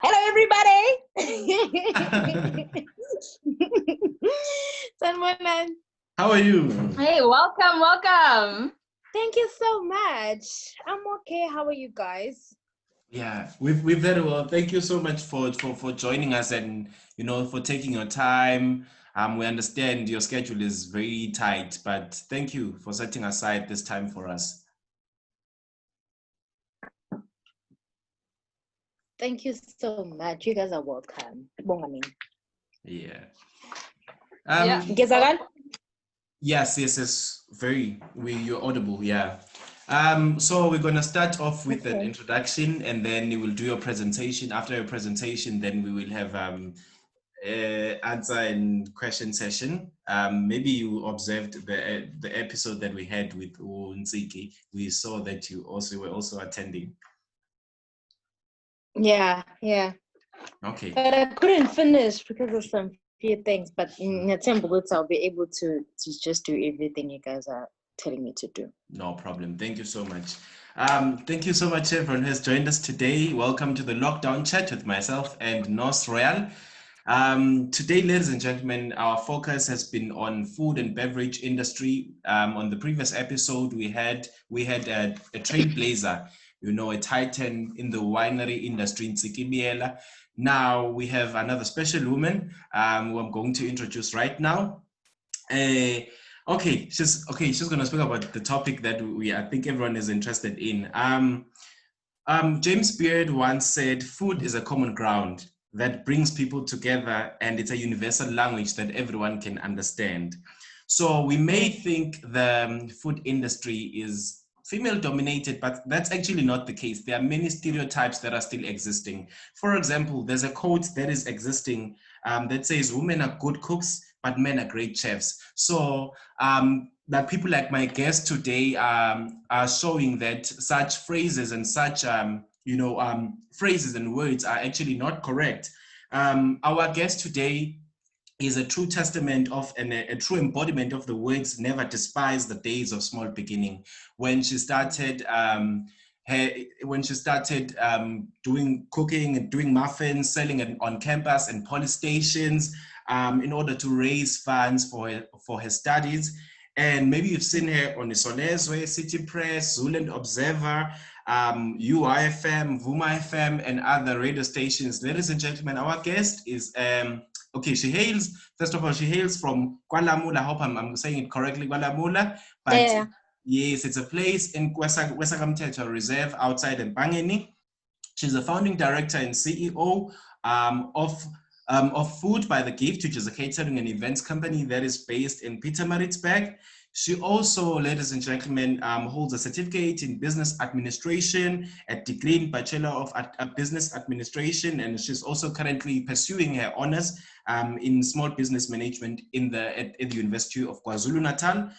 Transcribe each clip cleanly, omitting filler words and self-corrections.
Hello, everybody. Sanmonan. How are you? Hey, welcome. Thank you so much. I'm okay. How are you guys? Yeah, we're very well. Thank you so much for joining us and for taking your time. We understand your schedule is very tight, but thank you for setting aside this time for us. Thank you so much. You guys are welcome. Yeah. Gezagan? Yes. You're audible. Yeah. So we're gonna start off with an introduction, and then you will do your presentation. After your presentation, then we will have answer and question session. Maybe you observed the episode that we had with Ntsiki. We saw that you were also attending. Yeah. Okay. But I couldn't finish because of some few things. But in a temple, I'll be able to just do everything you guys are telling me to do. No problem. Thank you so much. Thank you so much, everyone who has joined us today. Welcome to the Lockdown Chat with myself and Nos Royal. Today, ladies and gentlemen, our focus has been on food and beverage industry. On the previous episode, we had a trailblazer, a titan in the winery industry in Tsikimiela. Now we have another special woman who I'm going to introduce right now. She's going to speak about the topic that I think everyone is interested in. James Beard once said, "Food is a common ground that brings people together, and it's a universal language that everyone can understand." So we may think the food industry is female dominated, but that's actually not the case. There are many stereotypes that are still existing. For example, there's a quote that is existing that says, "Women are good cooks, but men are great chefs." So that people like my guest today are showing that such phrases and such phrases and words are actually not correct. Our guest today is a true testament of and a true embodiment of the words "never despise the days of small beginning." When she started doing cooking and doing muffins, selling it on campus and police stations in order to raise funds for her studies. And maybe you've seen her on the Solezwe, City Press, Zulu Observer, UIFM, Vuma FM, and other radio stations. Ladies and gentlemen, our guest is she hails from Kuala Mula. I hope I'm saying it correctly, Kuala Mula. But yeah. Yes, it's a place in Kwesakamthetho Reserve outside Mpangeni. She's a founding director and CEO of Food by the Gift, which is a catering and events company that is based in Pietermaritzburg. She also, ladies and gentlemen, holds a certificate in business administration, a degree in Bachelor of Business Administration, and she's also currently pursuing her honors in small business management at the University of KwaZulu-Natal.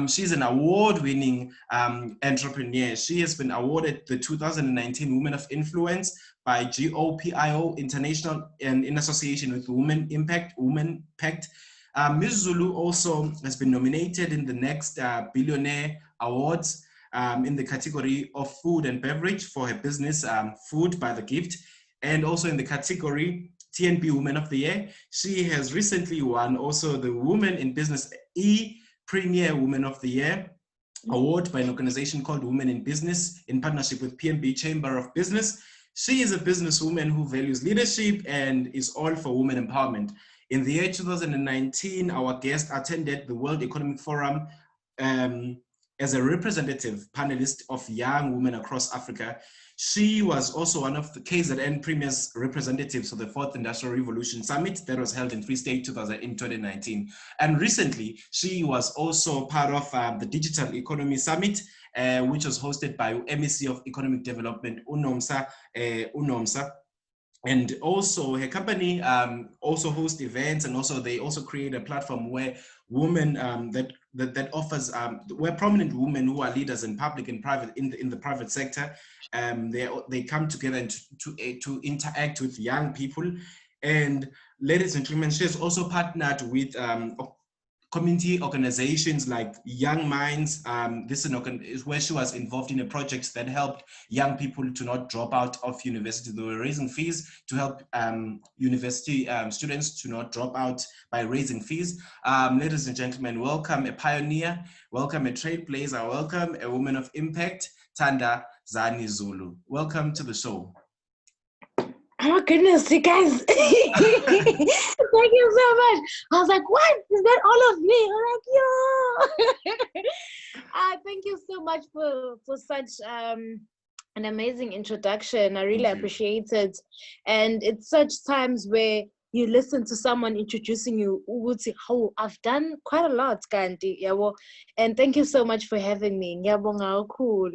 She's an award-winning entrepreneur. She has been awarded the 2019 Women of Influence by GOPIO International and in association with Women Pact. Ms. Zulu also has been nominated in the Next Billionaire Awards in the category of food and beverage for her business, Food by the Gift, and also in the category TNB Woman of the Year. She has recently won also the Women in Business Premier Woman of the Year award by an organization called Women in Business in partnership with PNB Chamber of Business. She is a businesswoman who values leadership and is all for women empowerment. In the year 2019, our guest attended the World Economic Forum as a representative panelist of young women across Africa. She was also one of the KZN Premier's representatives for the Fourth Industrial Revolution Summit that was held in Free State in 2019. And recently, she was also part of the Digital Economy Summit, which was hosted by MEC of Economic Development, UNOMSA. And also her company also hosts events, and also they also create a platform where women that offers where prominent women who are leaders in public and private in the private sector they come together and to interact with young people. And ladies and gentlemen, she has also partnered with community organizations like Young Minds. This is where she was involved in a project that helped young people to not drop out of university. They were raising fees to help university students to not drop out by raising fees. Ladies and gentlemen, welcome a pioneer, welcome a trailblazer, welcome a woman of impact, Thandazani Zulu. Welcome to the show. Oh my goodness, you guys. Thank you so much. I was like, what? Is that all of me? I'm like, yo. Thank you so much for such an amazing introduction. I really appreciate it. And it's such times where you listen to someone introducing you, oh, I've done quite a lot, Kanti. And thank you so much for having me. Cool.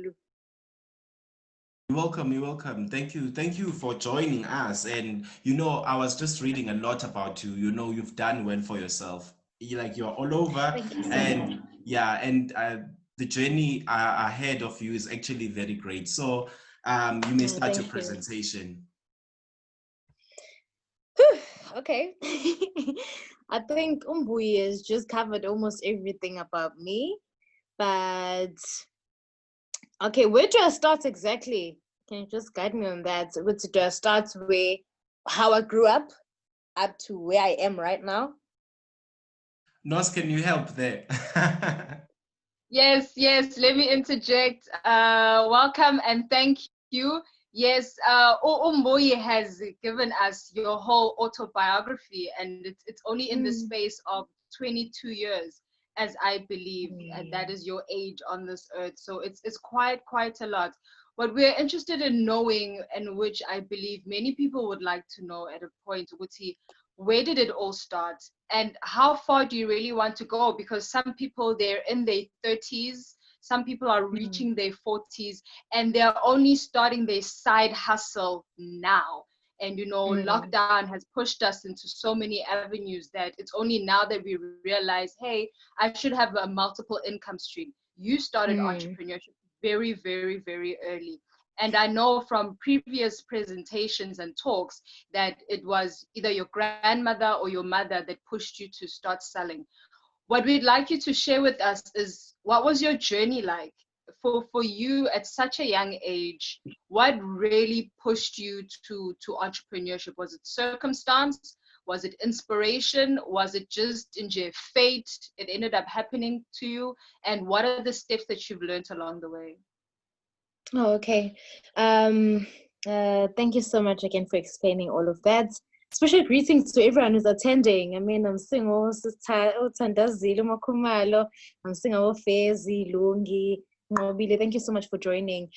You're welcome. You're welcome. Thank you. Thank you for joining us. And, you know, I was just reading a lot about you. You know, you've done well for yourself. You're all over. Thank you so And much. yeah, and the journey ahead of you is actually very great. So you may start your presentation. Okay. I think Mbuyi has just covered almost everything about me. But okay, where do I start exactly? Can you just guide me on that? Where do I start with how I grew up to where I am right now? Nos, can you help there? Yes, let me interject. Welcome and thank you. Yes, Mbuyi has given us your whole autobiography, and it's only in the space of 22 years, as I believe, and that is your age on this earth. So it's quite a lot. What we're interested in knowing, and which I believe many people would like to know at a point, Uguti, where did it all start? And how far do you really want to go? Because some people, they're in their 30s, some people are reaching their 40s, and they're only starting their side hustle now. And, you know, lockdown has pushed us into so many avenues that it's only now that we realize, hey, I should have a multiple income stream. You started entrepreneurship very, very, very early. And I know from previous presentations and talks that it was either your grandmother or your mother that pushed you to start selling. What we'd like you to share with us is, what was your journey like? For you at such a young age, what really pushed you to entrepreneurship? Was it circumstance? Was it inspiration? Was it just in your fate? It ended up happening to you? And what are the steps that you've learned along the way? Oh, okay. Thank you so much again for explaining all of that. Special greetings to everyone who's attending. I mean, I'm seeing Thandazani Zulu, I'm seeing Fezi, Lungi, Ngobile. Thank you so much for joining.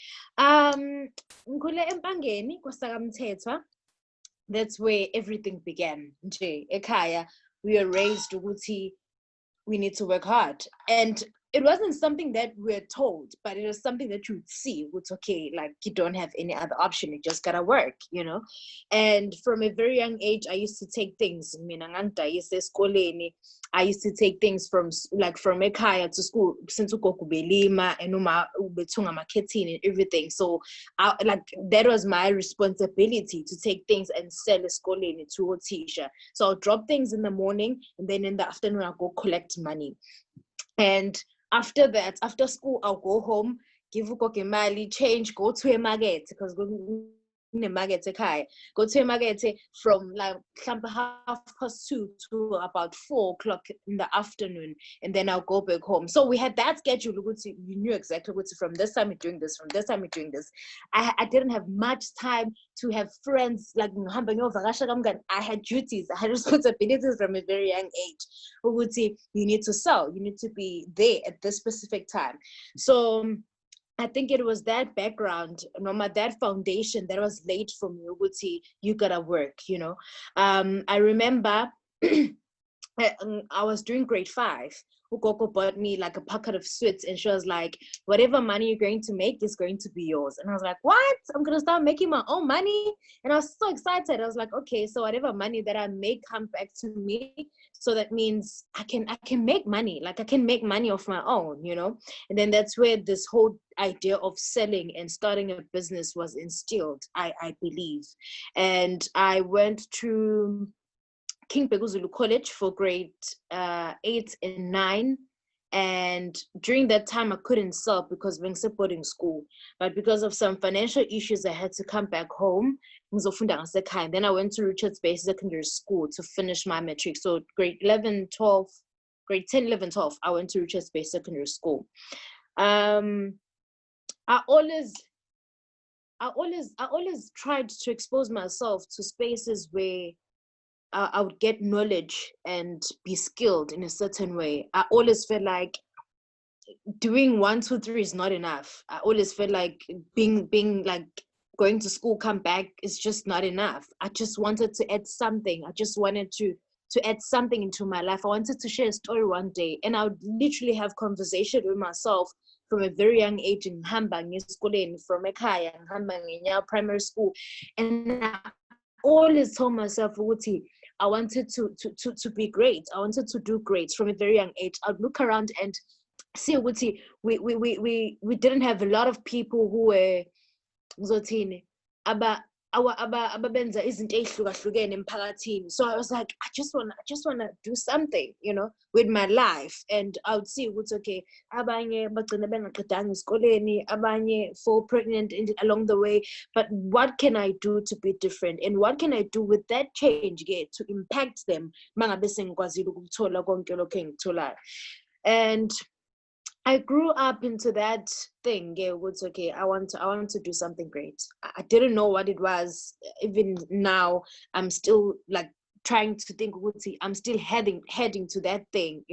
That's where everything began. Nje, ekhaya, we were raised ukuthi we need to work hard. And it wasn't something that we're told, but it was something that you would see. It's okay, like you don't have any other option. You just gotta work, you know? And from a very young age, I used to take things. I used to take things from ekhaya to school, since ukokubelima and marketing and everything. So that was my responsibility, to take things and sell eskoleni to a teacher. So I'll drop things in the morning, and then in the afternoon I'll go collect money. And after that, after school, I'll go home, give mali, change, go to a market, because go to a market from like 2:30 to about 4:00 in the afternoon, and then I'll go back home. So we had that schedule. You knew exactly what to, from this time we're doing this, from this time we're doing this. I didn't have much time to have friends like I had duties, I had responsibilities from a very young age. You need to sell, you need to be there at this specific time. So I think it was that background, that foundation that was laid for me. You gotta work, you know. I remember I was doing grade 5. Ukoko bought me like a packet of sweets, and she was like, whatever money you're going to make is going to be yours. And I was like, what? I'm going to start making my own money? And I was so excited. I was like, okay, so whatever money that I make come back to me. So that means I can make money. Like I can make money of my own, you know? And then that's where this whole idea of selling and starting a business was instilled, I believe. And I went through King Zulu College for grade 8 and 9. And during that time, I couldn't sell because being boarding school. But because of some financial issues, I had to come back home. Then I went to Richards Bay Secondary School to finish my matric. So grade 11, 12, grade 10, 11, 12, I went to Richards Bay Secondary School. I always tried to expose myself to spaces where I would get knowledge and be skilled in a certain way. I always felt like doing 1, 2, 3 is not enough. I always felt like being like going to school, come back is just not enough. I just wanted to add something. I just wanted to add something into my life. I wanted to share a story one day, and I would literally have conversation with myself from a very young age in Hambang school, from Ekaya, Hambang in primary school, and I always told myself, Uti, I wanted to be great. I wanted to do great from a very young age. I'd look around and see, Uti, we didn't have a lot of people who were zothini ababenza izinto ezihlukahlukene emphakathini. So I was like, I just wanna do something, with my life. And I would see ukuthi okay, abanye bagcina bengaqedanga esikoleni, abanye fall pregnant along the way. But what can I do to be different? And what can I do with that change to impact them? Mangabe sengikwazile ukuthola konke lokho engitholayo. And I grew up into that thing. Okay, I want to do something great. I didn't know what it was. Even now, I'm still like trying to think. I'm still heading to that thing.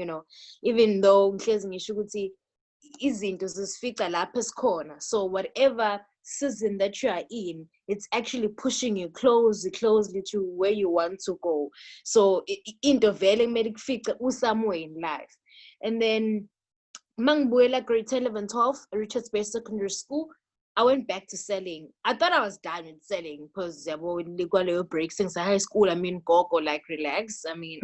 Even though so whatever season that you are in, it's actually pushing you closely to where you want to go. So in the very medic figure somewhere in life, and then. Mbuyi, grade 10, 11, 12, Richards Bay Secondary School, I went back to selling. I thought I was done with selling because legal breaks since high school. I mean, go like relax. I mean,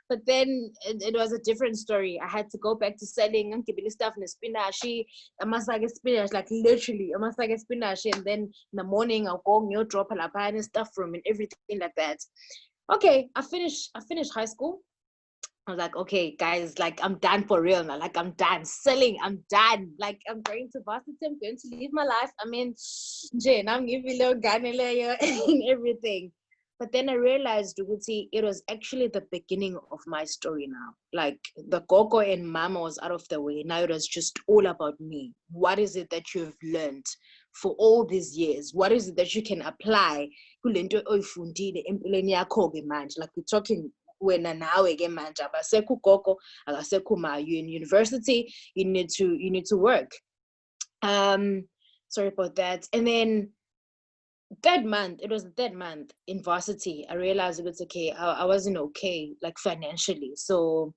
but then it was a different story. I had to go back to selling and keep stuff in the spinach. I must like spinach, like literally, I must like spinach. And then in the morning, I'll go drop a lapa and stuff from and everything like that. Okay, I finished high school. I was like, okay, guys, like I'm done for real now. Like I'm done selling. I'm done. Like I'm going to varsity. I'm going to live my life. I mean, Jane, I'm giving little Ganelaya and everything. But then I realized, it was actually the beginning of my story now. Like the Gogo and Mama was out of the way. Now it was just all about me. What is it that you've learned for all these years? What is it that you can apply? Like we're talking when now again manje abasekho gogo akasekho ma, you in university, you need to work. Sorry about that. And then it was the third month in varsity, I realized it was okay. I wasn't okay, like financially. So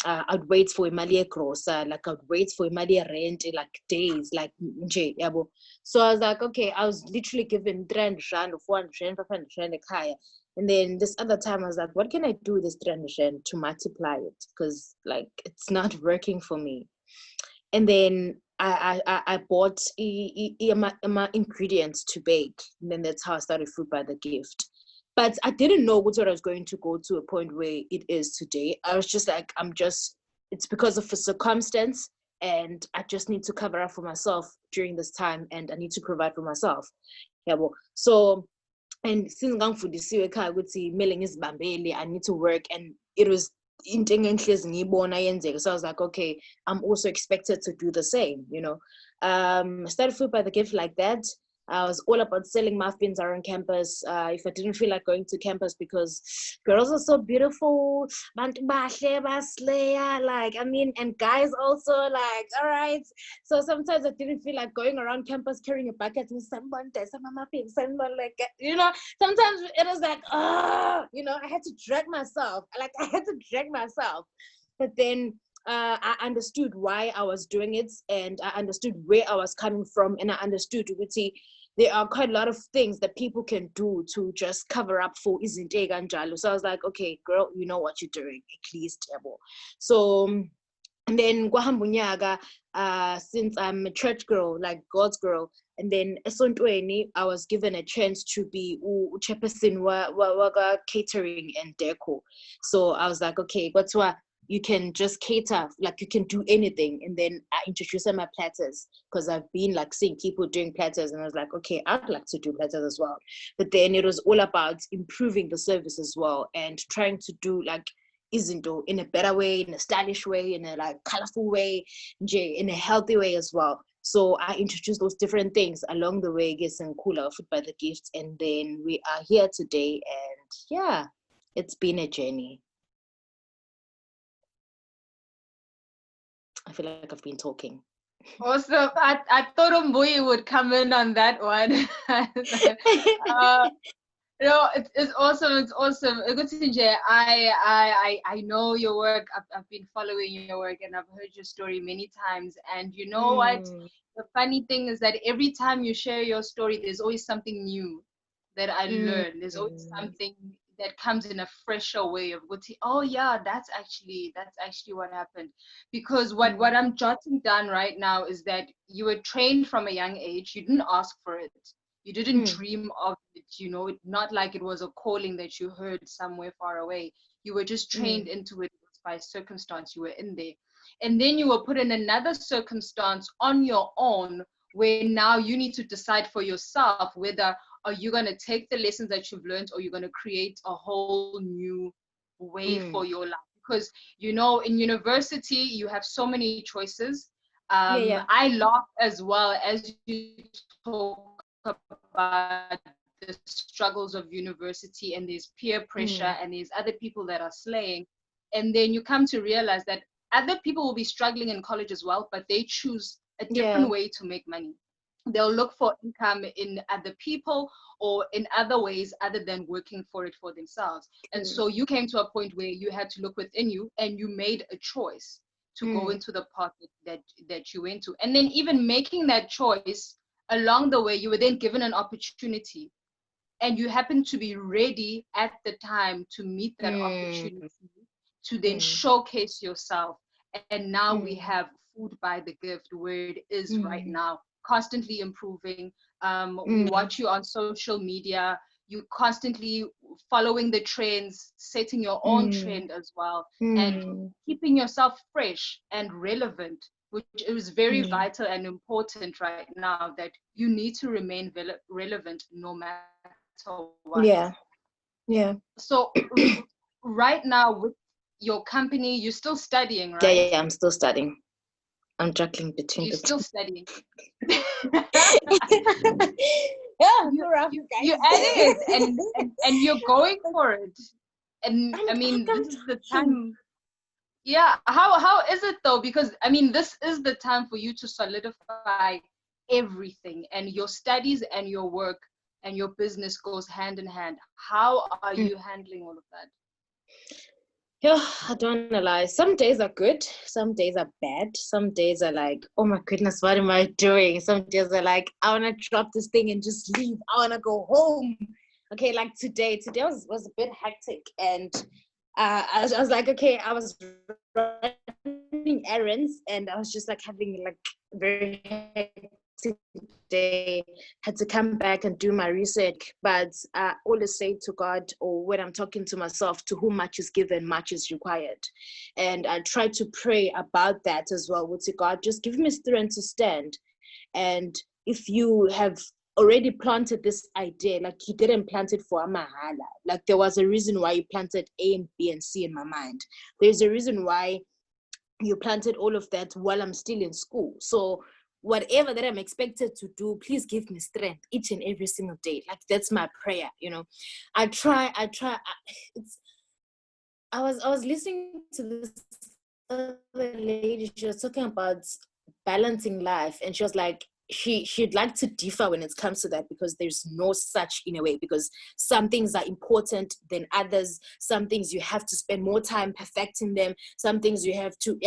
I'd wait for imali grosa, like I'd wait for imali rent, like days, like nje yabo. So I was like, okay, I was literally given 300 rand or 400 rand, 500 rand ekaya. And then this other time I was like, what can I do with this 300 rand to multiply it? Because like it's not working for me. And then I bought my ingredients to bake. And then that's how I started Food by the Gift. But I didn't know what I was going to go to a point where it is today. I was just like, it's because of a circumstance, and I just need to cover up for myself during this time, and I need to provide for myself. Yeah, well, so, and since I need to work, and it was so I was like, okay, I'm also expected to do the same, I started Food by the Gift like that. I was all about selling muffins around campus. If I didn't feel like going to campus because girls are so beautiful, and guys also, like, all right. So sometimes I didn't feel like going around campus carrying a bucket and someone muffins, someone like, sometimes it was like, I had to drag myself. But then I understood why I was doing it, and I understood where I was coming from, and I understood there are quite a lot of things that people can do to just cover up for izinto kanjalo. So I was like, okay, girl, you know what you're doing, at least. So And then since I'm a church girl, like God's girl, and then esontweni, I was given a chance to be chairperson wa catering and deco. So I was like, okay, what's what? You can just cater, like you can do anything. And then I introduced my platters because I've been like seeing people doing platters, and I was like, okay, I'd like to do platters as well. But then it was all about improving the service as well and trying to do like izinto in a better way, in a stylish way, in a like colorful way, in a healthy way as well. So I introduced those different things along the way, get some cooler food by the gifts, and then we are here today. And yeah, it's been a journey. I feel like I've been talking. Awesome. I thought Mbuyi would come in on that one. No, it's awesome. It's awesome. I know your work. I've been following your work, and I've heard your story many times. And you know what? The funny thing is that every time you share your story, there's always something new that I learn. There's always something that comes in a fresher way of oh yeah, that's actually what happened. Because what I'm jotting down right now is that you were trained from a young age. You didn't ask for it. You didn't dream of it, you know, not like it was a calling that you heard somewhere far away. You were just trained into it by circumstance. You were in there. And then you were put in another circumstance on your own, where now you need to decide for yourself whether are you going to take the lessons that you've learned, or you're going to create a whole new way for your life. Because, you know, in university, you have so many choices. I laugh as well as you talk about the struggles of university, and there's peer pressure and there's other people that are slaying. And then you come to realize that other people will be struggling in college as well, but they choose a different way to make money. They'll look for income in other people or in other ways other than working for it for themselves. And so you came to a point where you had to look within you, and you made a choice to go into the path that you went to. And then even making that choice, along the way, you were then given an opportunity, and you happened to be ready at the time to meet that opportunity, to then showcase yourself. And now we have food by the gift, where it is right now, constantly improving. We watch you on social media. You constantly following the trends, setting your own trend as well, and keeping yourself fresh and relevant, which is very vital and important right now, that you need to remain relevant no matter what. So right now with your company, you're still studying, right? Yeah, I'm still studying. I'm juggling between You're still studying. You're at it, and you're going for it. And I mean, this is the time. Yeah, how is it though? Because I mean, this is the time for you to solidify everything, and your studies and your work and your business goes hand in hand. How are you handling all of that? Yeah, I don't want to lie. Some days are good, some days are bad, some days are like, oh my goodness, what am I doing? Some days are like, I want to drop this thing and just leave. I want to go home. Okay, like today was a bit hectic, and I was like, okay, I was running errands, and I was just like having like very hectic day, had to come back and do my research. But I always say to God, or when I'm talking to myself, to whom much is given, much is required. And I try to pray about that as well. With God, just give me strength to stand. And if you have already planted this idea, like you didn't plant it for a mahala, like there was a reason why you planted A and B and C in my mind. There's a reason why you planted all of that while I'm still in school. So whatever that I'm expected to do, please give me strength each and every single day. Like that's my prayer, you know. I was listening to this other lady. She was talking about balancing life, and she was like, she'd like to differ when it comes to that, because there's no such in a way, because some things are important than others. Some things you have to spend more time perfecting them. Some things you have to,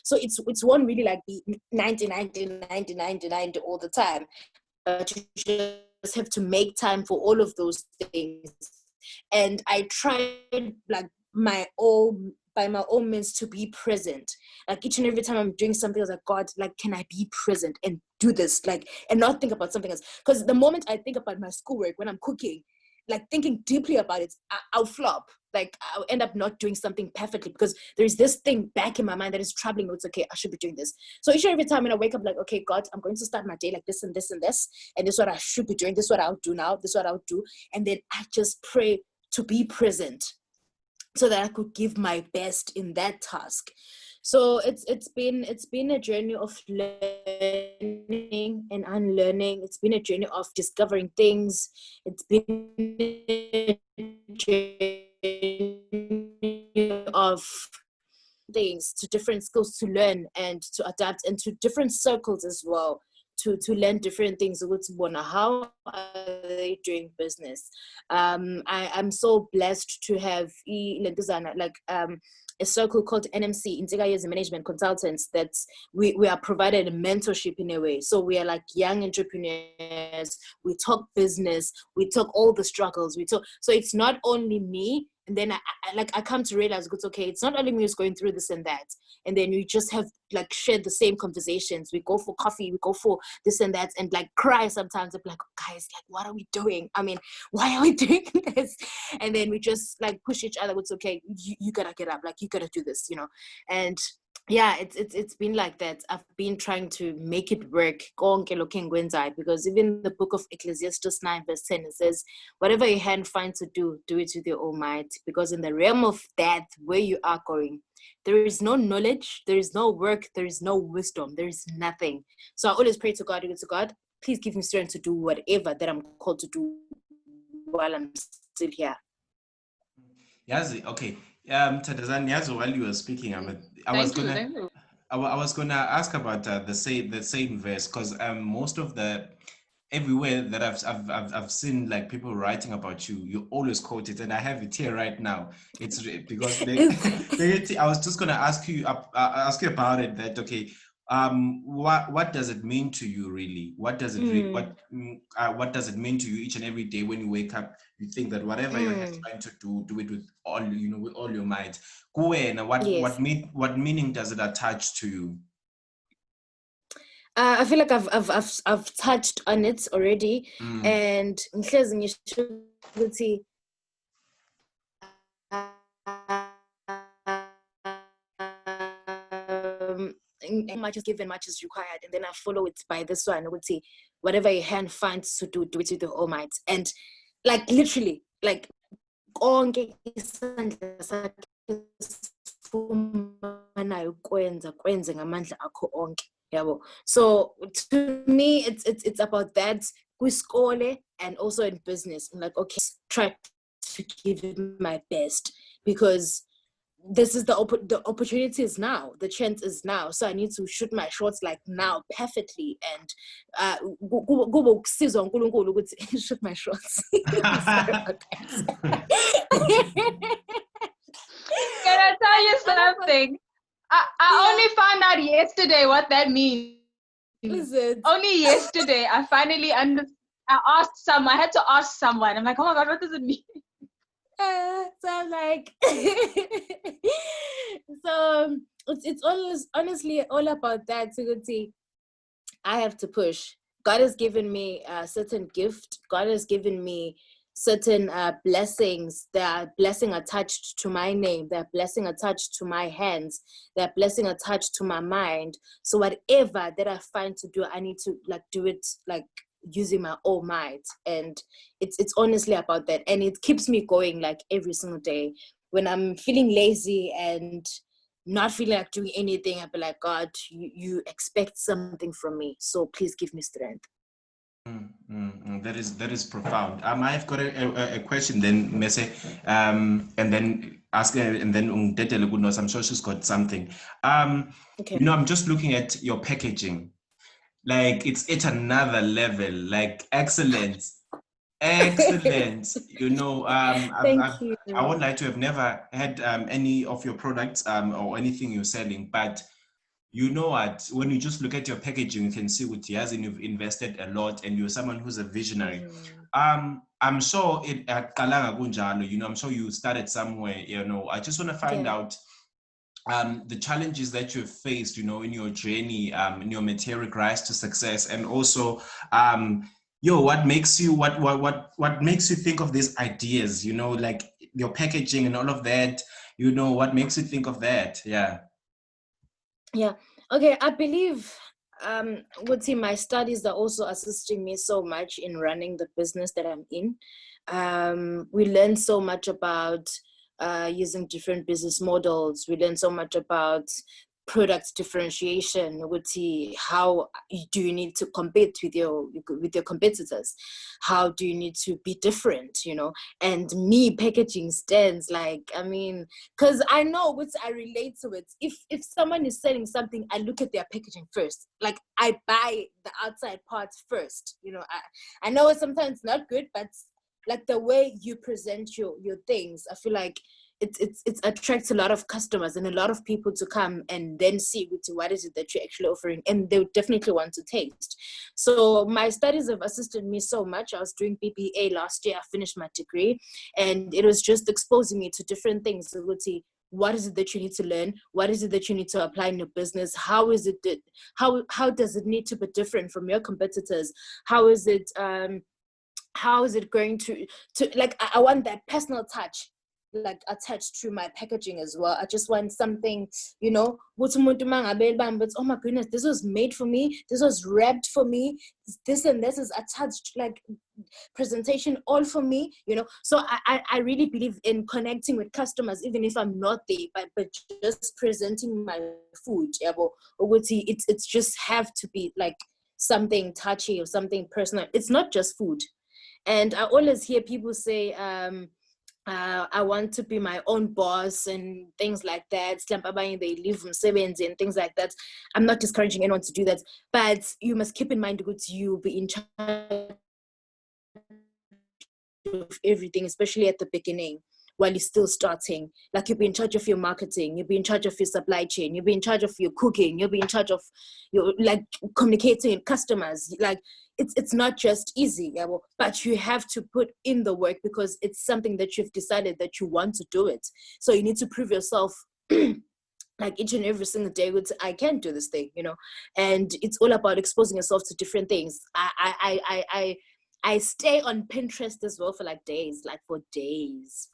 so it won't really like be 90 all the time, but you just have to make time for all of those things. And I tried like my all by my own means to be present. Like each and every time I'm doing something, I was like, God, like, can I be present and do this? Like, and not think about something else. Because the moment I think about my schoolwork when I'm cooking, like thinking deeply about it, I'll flop. Like I'll end up not doing something perfectly because there's this thing back in my mind that is troubling me. It's okay, I should be doing this. So each and every time when I wake up, like, okay, God, I'm going to start my day like this and this and this. And this is what I should be doing. This is what I'll do now. This is what I'll do. And then I just pray to be present so that I could give my best in that task. So it's been a journey of learning and unlearning. It's been a journey of discovering things. It's been a journey of things, to different skills to learn and to adapt, and to different circles as well, to learn different things. How are they doing business? I'm so blessed to have a circle called NMC, Integrated Management Consultants, that we are provided a mentorship in a way. So we are like young entrepreneurs. We talk business. We talk all the struggles. So it's not only me. And then I come to realize, it's okay, it's not only me who's going through this and that. And then we just have like shared the same conversations. We go for coffee, we go for this and that, and like cry sometimes. I'm like, guys, like, what are we doing? I mean, why are we doing this? And then we just like push each other. It's okay, you gotta get up, like you gotta do this, And yeah, it's been like that. I've been trying to make it work, because even the book of Ecclesiastes 9 verse 10, it says, whatever your hand finds to do it with your own might, because in the realm of that, where you are going, there is no knowledge, there is no work, there is no wisdom, there is nothing. So I always pray to God, please give me strength to do whatever that I'm called to do while I'm still here. Yazi, okay. Thandazani, Yazi, while you were speaking, I was gonna ask about the same verse, because most of everywhere that I've seen like people writing about you always quote it, and I have it here right now. It's because I was just gonna ask you about it. That okay, what does it mean to you really? What does it what does it mean to you each and every day when you wake up? You think that whatever your head's trying to do it with all with all your might. What meaning does it attach to you? I feel like I've touched on it already, and much is given, much is required, and then I follow it by this one. I would say, whatever your hand finds to do it with the all might, and like literally, like so to me, it's about that with and also in business. I'm like, okay, try to give it my best, because this is the opportunity is now, the chance is now, so I need to shoot my shots like now perfectly, and shoot my shots. Can I tell you something? I only found out yesterday what that means. Only yesterday I finally understood. I had to ask someone. I'm like, oh my God, what does it mean? So I'm like, so it's always honestly all about that. I have to push. God has given me a certain gift. God has given me certain blessings. There are blessings attached to my name. There are blessings attached to my hands. There are blessings attached to my mind. So whatever that I find to do, I need to like do it like using my all might. And it's honestly about that. And it keeps me going like every single day. When I'm feeling lazy and not feeling like doing anything, I'll be like, God, you expect something from me, so please give me strength. That is profound. I've got a question then, Mese, and then ask her, and then I'm sure she's got something. Okay. I'm just looking at your packaging, like it's at another level, like excellence. Excellent. Thank you. I would like to have never had any of your products or anything you're selling, but you know what, when you just look at your packaging, you can see what he has, and you've invested a lot, and you're someone who's a visionary. I'm sure I'm sure you started somewhere, I just want to find out the challenges that you've faced, you know, in your journey, in your meteoric rise to success, and also, what makes you what makes you think of these ideas, you know, like your packaging and all of that, you know, what makes you think of that? Yeah. Yeah. Okay. I believe would see my studies are also assisting me so much in running the business that I'm in. We learn so much about using different business models. We learn so much about product differentiation. Would see how do you need to compete with your competitors? How do you need to be different? You know, and me packaging stands like, I mean, because I know which I relate to it. If someone is selling something, I look at their packaging first. Like I buy the outside parts first. You know, I know it's sometimes not good, but like the way you present your things, I feel like it attracts a lot of customers and a lot of people to come and then see what is it that you're actually offering, and they would definitely want to taste. So my studies have assisted me so much. I was doing BBA last year. I finished my degree, and it was just exposing me to different things. So what is it that you need to learn? What is it that you need to apply in your business? How is it that how does it need to be different from your competitors? How is it going to like, I want that personal touch like attached to my packaging as well. I just want something, you know, but oh my goodness, this was made for me, this was wrapped for me, this and this is attached, like presentation all for me, you know. So I really believe in connecting with customers even if I'm not there, but just presenting my food, it's just have to be like something touchy or something personal. It's not just food. And I always hear people say, I want to be my own boss and things like that. They live from sevens and things like that. I'm not discouraging anyone to do that, but you must keep in mind that you be in charge of everything, especially at the beginning while you're still starting. Like you'll be in charge of your marketing, you'll be in charge of your supply chain, you'll be in charge of your cooking, you'll be in charge of your like communicating with customers. Like it's not just easy, yeah, but you have to put in the work because it's something that you've decided that you want to do it. So you need to prove yourself like each and every single day with, I can do this thing, you know. And it's all about exposing yourself to different things. I stay on Pinterest as well for like days, like for days.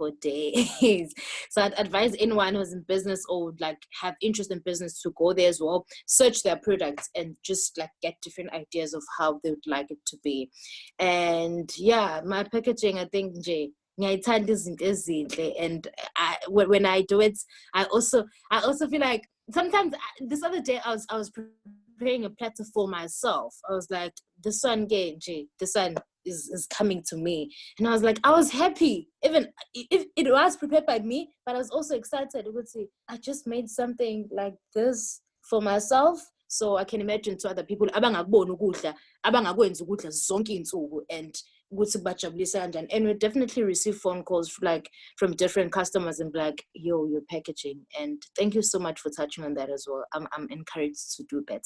So I'd advise anyone who's in business or would like have interest in business to go there as well, search their products and just like get different ideas of how they would like it to be. And yeah, my packaging, I think, Jay, ngiyayithanda izinto ezinhle, and when I do it, I also feel like sometimes this other day I was preparing a platter for myself. I was like, this one, this one is coming to me, and I was like, I was happy even if it was prepared by me, but I was also excited. I would say I just made something like this for myself, so I can imagine to other people abangakuboni ukudla, abangakwenza ukudla zonke insuku, and ukuthi bajabulisa kanjani. And we definitely receive phone calls like from different customers and like, yo, your packaging. And thank you so much for touching on that as well. I'm encouraged to do better.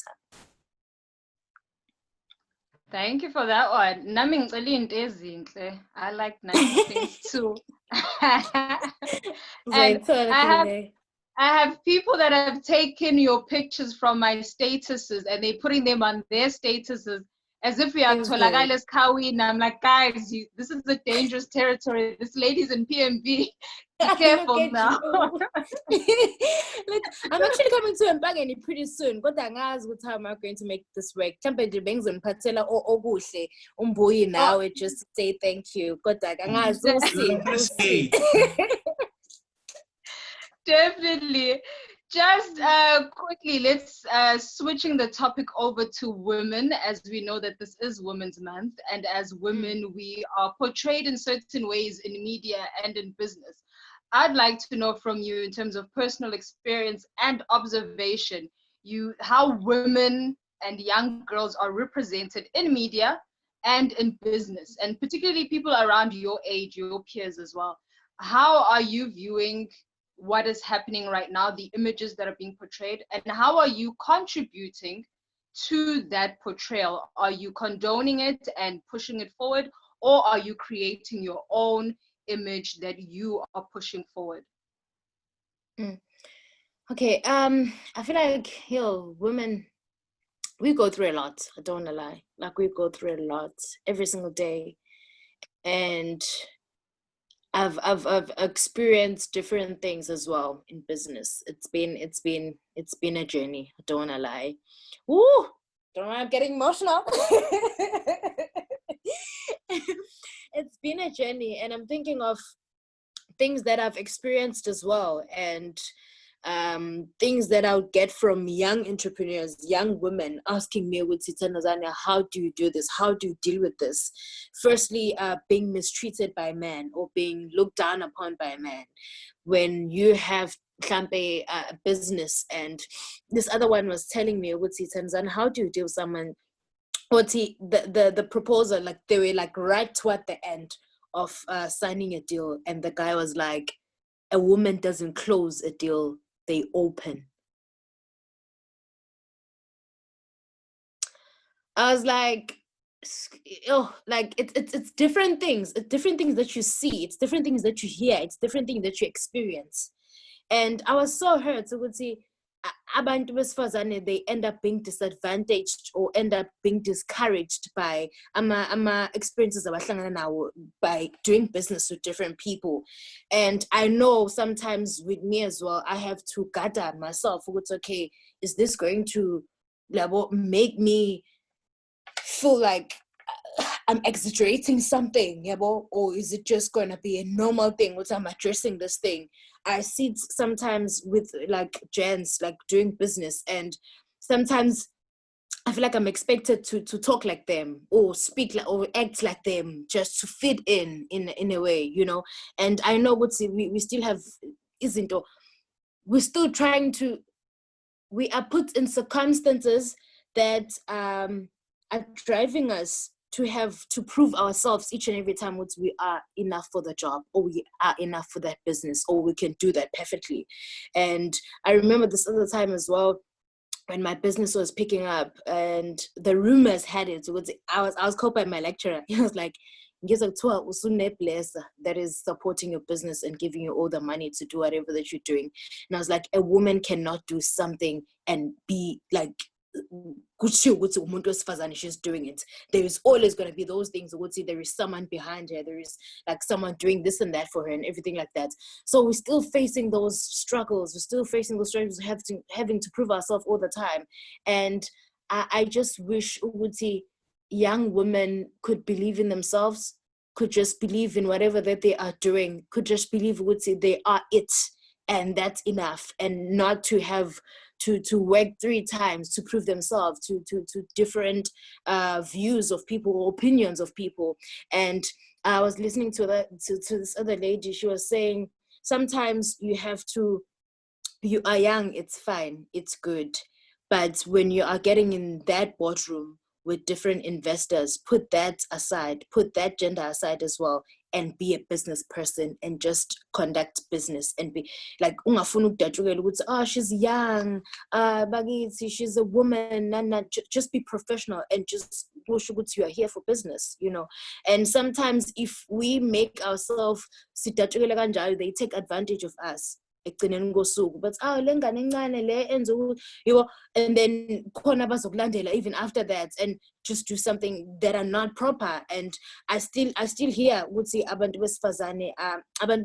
Thank you for that one. Nami ngicela into ezinhle. I like nice things too. And I have people that have taken your pictures from my statuses and they're putting them on their statuses as if we are Tolagales Kawi. And I'm like, guys, this is a dangerous territory. This lady's in PMB. Be careful now. Like, I'm actually coming to Mbuyi pretty soon. But how am I going to make this work? Mbuyi now, just say thank you. We'll see. Definitely. Just quickly, let's switching the topic over to women, as we know that this is Women's Month, and as women, we are portrayed in certain ways in media and in business. I'd like to know from you, in terms of personal experience and observation, how women and young girls are represented in media and in business, and particularly people around your age, your peers as well. How are you viewing what is happening right now, the images that are being portrayed, and how are you contributing to that portrayal? Are you condoning it and pushing it forward, or are you creating your own image that you are pushing forward? Okay, I feel like, women, we go through a lot. I don't wanna lie. Like, we go through a lot every single day. And I've experienced different things as well in business. It's been a journey. I don't wanna lie. Woo! Don't know, I'm getting emotional. It's been a journey, and I'm thinking of things that I've experienced as well, and things that I would get from young entrepreneurs, young women asking me, with Thandazani, how do you do this? How do you deal with this? Firstly, being mistreated by men or being looked down upon by men. When you have a business, and this other one was telling me, with Thandazani, how do you deal with someone? The proposal, like they were like right toward the end of signing a deal, and the guy was like, a woman doesn't close a deal, they open. I was like, oh, like it's different things. It's different things that you see. It's different things that you hear. It's different things that you experience. And I was so hurt. So would see abantu besifazane, they end up being disadvantaged or end up being discouraged by ama experiences abahlangana nawo by doing business with different people. And I know sometimes with me as well, I have to gather myself. It's okay, is this going to make me feel like I'm exaggerating something, or is it just going to be a normal thing once I'm addressing this thing? I see it sometimes with like gents, like doing business, and sometimes I feel like I'm expected to talk like them or speak like or act like them just to fit in a way, And I know we still have isn't, or we're still trying to. We are put in circumstances that are driving us to have to prove ourselves each and every time which we are enough for the job, or we are enough for that business, or we can do that perfectly. And I remember this other time as well, when my business was picking up and the rumors had it. I was called by my lecturer. He was like, that is supporting your business and giving you all the money to do whatever that you're doing. And I was like, a woman cannot do something and be like, she's doing it. There is always going to be those things. There is someone behind her. There is like someone doing this and that for her and everything like that. So we're still facing those struggles. We're still facing those struggles, having to prove ourselves all the time. And I just wish young women could believe in themselves, could just believe in whatever that they are doing, could just believe they are it, and that's enough, and not to have to work 3 times to prove themselves to different views of people or opinions of people. And I was listening to this other lady. She was saying sometimes you are young, it's fine, it's good, but when you are getting in that boardroom with different investors, put that aside, put that gender aside as well, and be a business person and just conduct business and be like, oh, she's young, she's a woman, just be professional and just you are here for business, And sometimes if we make ourselves, they take advantage of us. But and then even after that, and just do something that are not proper. And I still hear abantu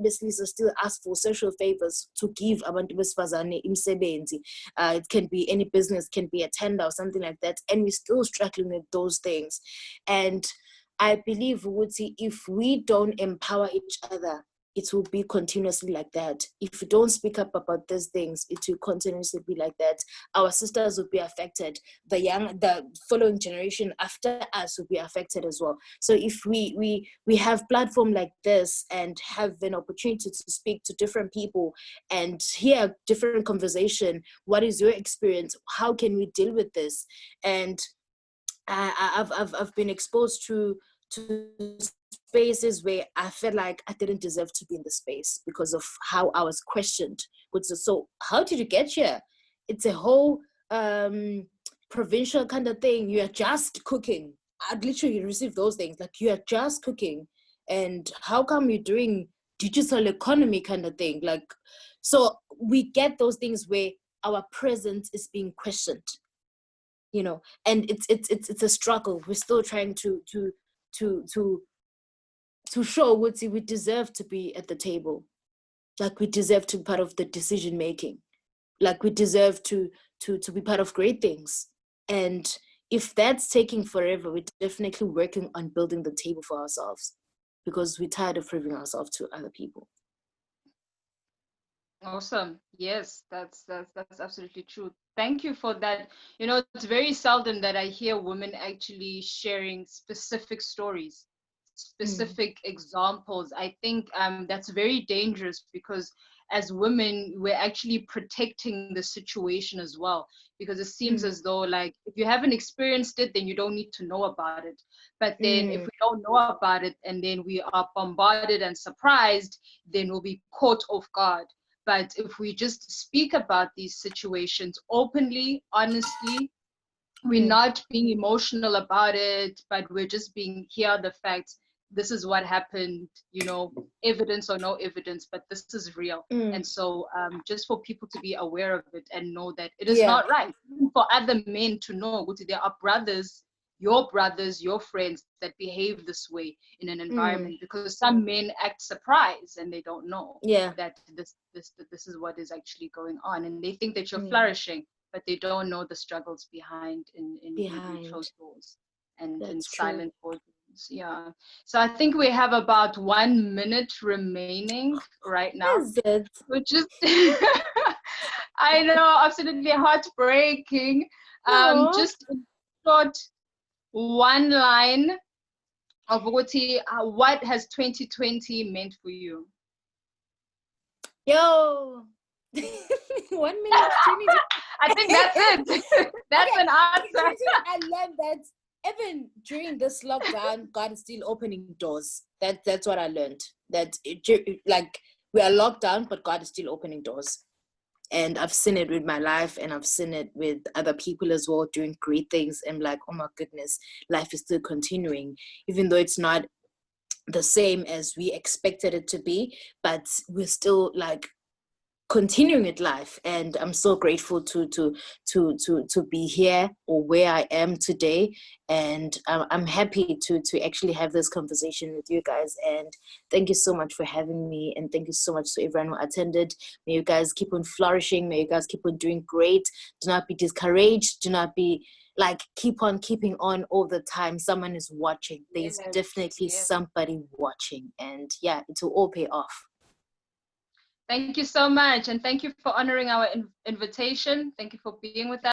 besilisa still ask for social favors to give abantu besifazane imsebenzi. It can be any business, can be a tender or something like that, and we're still struggling with those things. And I believe if we don't empower each other, it will be continuously like that. If we don't speak up about these things, it will continuously be like that. Our sisters will be affected. The following generation after us will be affected as well. So if we have platform like this and have an opportunity to speak to different people and hear different conversation, what is your experience? How can we deal with this? And I've been exposed to spaces where I felt like I didn't deserve to be in the space because of how I was questioned. So how did you get here? It's a whole provincial kind of thing. You are just cooking. I'd literally received those things, like, you are just cooking, and how come you're doing digital economy kind of thing? Like, so we get those things where our presence is being questioned, you know, and it's a struggle. We're still trying to show what we deserve to be at the table, like we deserve to be part of the decision making, like we deserve to be part of great things. And if that's taking forever, we're definitely working on building the table for ourselves, because we're tired of proving ourselves to other people. Awesome. Yes, that's absolutely true. Thank you for that. You know, it's very seldom that I hear women actually sharing specific stories, specific examples. I think that's very dangerous, because as women, we're actually protecting the situation as well, because it seems as though, like, if you haven't experienced it, then you don't need to know about it. But then if we don't know about it and then we are bombarded and surprised, then we'll be caught off guard. But if we just speak about these situations openly, honestly, we're not being emotional about it, but we're just being, here are the facts. This is what happened, you know, evidence or no evidence, but this is real. And so just for people to be aware of it and know that it is not right. Even for other men to know, there are brothers, your friends that behave this way in an environment, because some men act surprised and they don't know that this is what is actually going on, and they think that you're flourishing, but they don't know the struggles behind in closed doors and in silent boardrooms. Yeah. So I think we have about 1 minute remaining right now, which is I know, absolutely heartbreaking. Just in short, one line of what has 2020 meant for you? Yo, 1 minute, 20. I think that's it. That's an answer. I learned that even during this lockdown, God is still opening doors. That's what I learned. That like, we are locked down, but God is still opening doors. And I've seen it with my life, and I've seen it with other people as well doing great things. And like, oh my goodness, life is still continuing, even though it's not the same as we expected it to be, but we're still like continuing with life. And I'm so grateful to be here, or where I am today. And I'm happy to actually have this conversation with you guys. And thank you so much for having me, and thank you so much to everyone who attended. May you guys keep on flourishing, may you guys keep on doing great. Do not be discouraged, do not be like, keep on keeping on all the time. Someone is watching. There's definitely somebody watching, and yeah, it will all pay off. Thank you so much, and thank you for honoring our invitation. Thank you for being with us.